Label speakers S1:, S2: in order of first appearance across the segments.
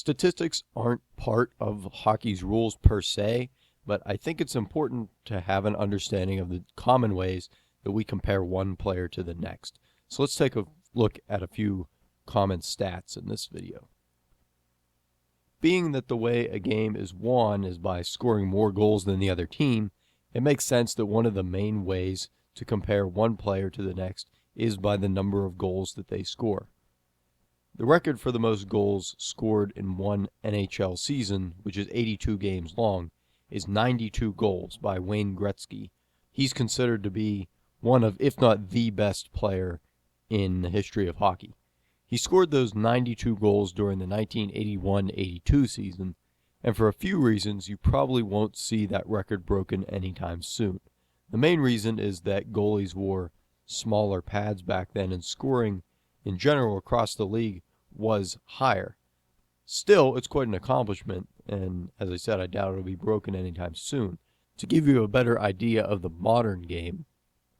S1: Statistics aren't part of hockey's rules per se, but I think it's important to have an understanding of the common ways that we compare one player to the next. So let's take a look at a few common stats in this video. Being that the way a game is won is by scoring more goals than the other team, it makes sense that one of the main ways to compare one player to the next is by the number of goals that they score. The record for the most goals scored in one NHL season, which is 82 games long, is 92 goals by Wayne Gretzky. He's considered to be one of, if not the best player in the history of hockey. He scored those 92 goals during the 1981-82 season, and for a few reasons, you probably won't see that record broken anytime soon. The main reason is that goalies wore smaller pads back then, and scoring in general across the league was higher. Still, it's quite an accomplishment, and as I said, I doubt it'll be broken anytime soon. To give you a better idea of the modern game,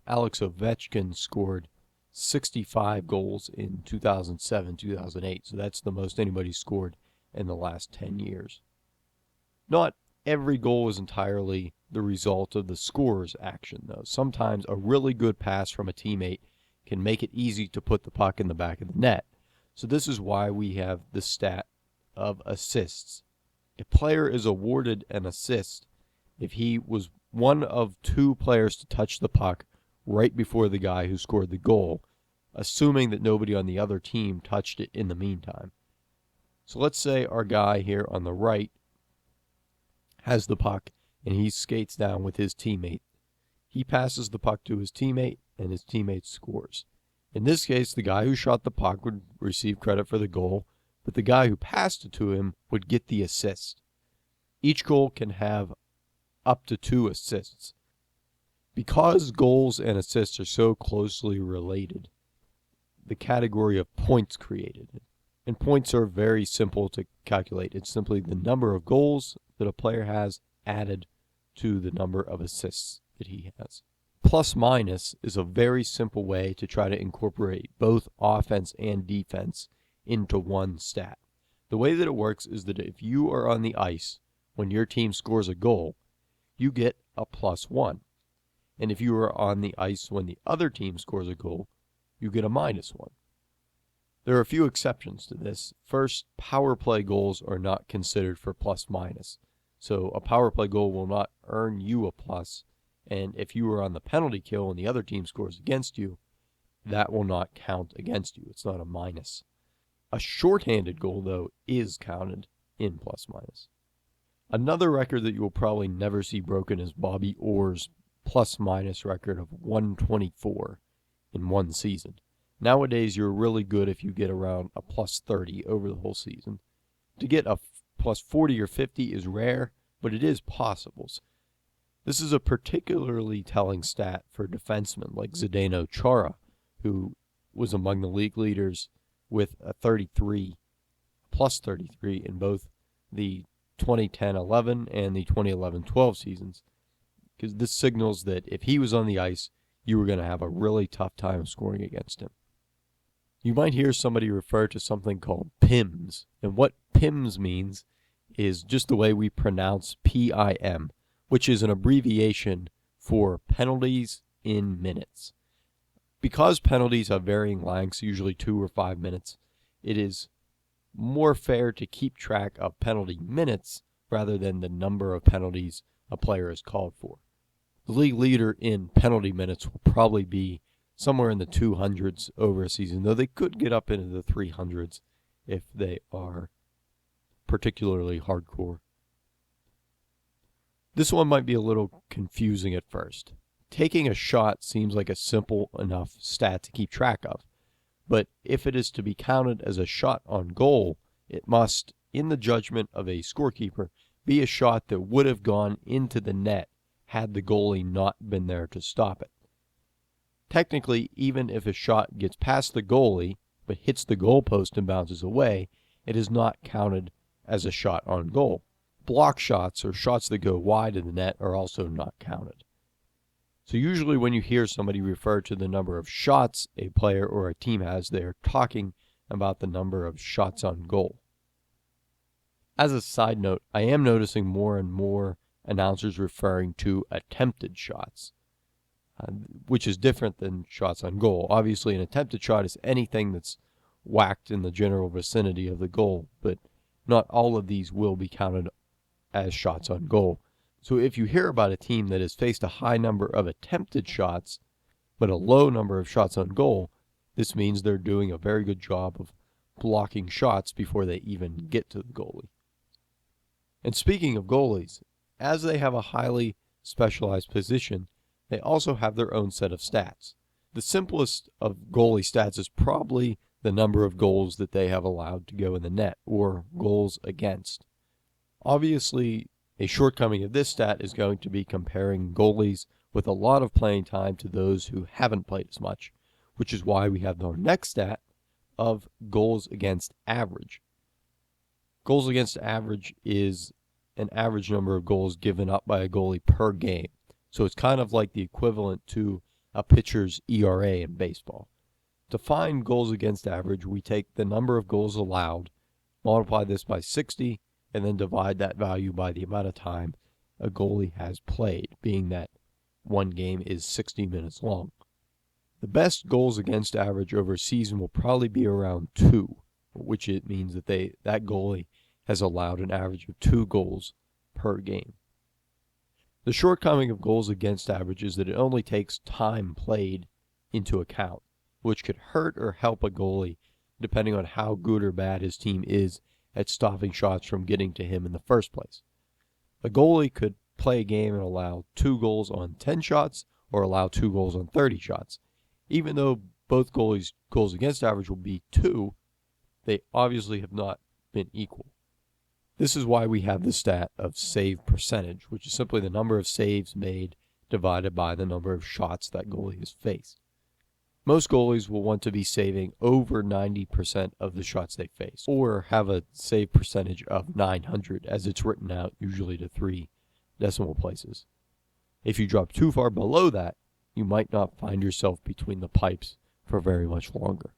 S1: Alex Ovechkin scored 65 goals in 2007-2008, so that's the most anybody scored in the last 10 years. Not every goal is entirely the result of the scorer's action, though. Sometimes a really good pass from a teammate can make it easy to put the puck in the back of the net. So this is why we have the stat of assists. A player is awarded an assist if he was one of two players to touch the puck right before the guy who scored the goal, assuming that nobody on the other team touched it in the meantime. So let's say our guy here on the right has the puck and he skates down with his teammate. He passes the puck to his teammate and his teammate scores. In this case, the guy who shot the puck would receive credit for the goal, but the guy who passed it to him would get the assist. Each goal can have up to 2 assists. Because goals and assists are so closely related, the category of points created. And points are very simple to calculate. It's simply the number of goals that a player has added to the number of assists that he has. Plus minus is a very simple way to try to incorporate both offense and defense into one stat. The way that it works is that if you are on the ice when your team scores a goal, you get a +1. And if you are on the ice when the other team scores a goal, you get a -1. There are a few exceptions to this. First, power play goals are not considered for plus minus. So a power play goal will not earn you a plus, and if you are on the penalty kill and the other team scores against you, that will not count against you. It's not a minus. A shorthanded goal, though, is counted in plus minus. Another record that you will probably never see broken is Bobby Orr's plus minus record of 124 in one season. Nowadays, you're really good if you get around a +30 over the whole season. To get a +40 or 50 is rare, but it is possible. This is a particularly telling stat for defensemen like Zdeno Chara, who was among the league leaders with a +33 in both the 2010-11 and the 2011-12 seasons, because this signals that if he was on the ice, you were going to have a really tough time scoring against him. You might hear somebody refer to something called PIMS, and what PIMS means is just the way we pronounce PIM, which is an abbreviation for penalties in minutes. Because penalties have varying lengths, usually 2 or 5 minutes, it is more fair to keep track of penalty minutes rather than the number of penalties a player is called for. The league leader in penalty minutes will probably be somewhere in the 200s over a season, though they could get up into the 300s if they are particularly hardcore. This one might be a little confusing at first. Taking a shot seems like a simple enough stat to keep track of, but if it is to be counted as a shot on goal, it must, in the judgment of a scorekeeper, be a shot that would have gone into the net had the goalie not been there to stop it. Technically, even if a shot gets past the goalie but hits the goalpost and bounces away, it is not counted as a shot on goal. Block shots, or shots that go wide of the net, are also not counted. So usually when you hear somebody refer to the number of shots a player or a team has, they are talking about the number of shots on goal. As a side note, I am noticing more and more announcers referring to attempted shots, which is different than shots on goal. Obviously, an attempted shot is anything that's whacked in the general vicinity of the goal, but not all of these will be counted as shots on goal. So if you hear about a team that has faced a high number of attempted shots, but a low number of shots on goal, this means they're doing a very good job of blocking shots before they even get to the goalie. And speaking of goalies, as they have a highly specialized position, they also have their own set of stats. The simplest of goalie stats is probably the number of goals that they have allowed to go in the net, or goals against. Obviously, a shortcoming of this stat is going to be comparing goalies with a lot of playing time to those who haven't played as much, which is why we have our next stat of goals against average. Goals against average is an average number of goals given up by a goalie per game. So it's kind of like the equivalent to a pitcher's ERA in baseball. To find goals against average, we take the number of goals allowed, multiply this by 60, and then divide that value by the amount of time a goalie has played, being that one game is 60 minutes long. The best goals against average over a season will probably be around 2, which it means that that goalie has allowed an average of 2 goals per game. The shortcoming of goals against average is that it only takes time played into account, which could hurt or help a goalie depending on how good or bad his team is at stopping shots from getting to him in the first place. A goalie could play a game and allow 2 goals on 10 shots or allow 2 goals on 30 shots. Even though both goalies' goals against average will be 2, they obviously have not been equal. This is why we have the stat of save percentage, which is simply the number of saves made divided by the number of shots that goalie has faced. Most goalies will want to be saving over 90% of the shots they face, or have a save percentage of 900, as it's written out usually to 3 decimal places. If you drop too far below that, you might not find yourself between the pipes for very much longer.